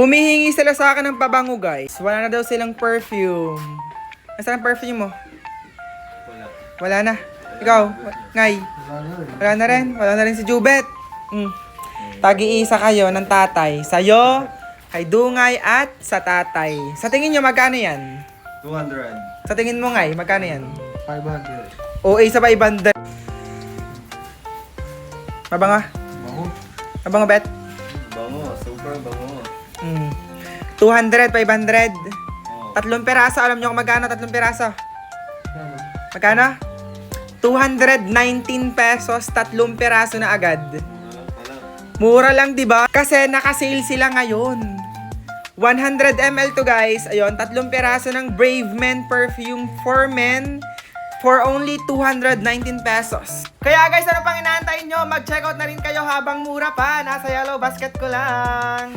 Humihingi sila sa akin ng pabango, guys. Wala na daw silang perfume. Nasaan ang perfume mo? Wala na. Ikaw, Ngay. Wala na rin. Wala na rin si Jubet. Tagi-isa kayo ng tatay. Sa'yo, kay Dungay at sa tatay. Sa tingin nyo, magkano yan? 200. Sa tingin mo, Ngay, magkano yan? 500. O, isa pa ibanda. Mabango? Bango. Mabango, Bet? Bango. Super bango. 200, 500. Oh. Tatlong peraso. Alam nyo kung magkano tatlong peraso? Magkano? 219 pesos, tatlong peraso na agad. Mura lang, di ba? Kasi naka-sale sila ngayon. 100 ml to, guys. Ayun, tatlong peraso ng Brave Men perfume for men for only 219 pesos. Kaya guys, ano pang inaantay nyo? Mag-checkout na rin kayo habang mura pa. Nasa yellow basket ko lang.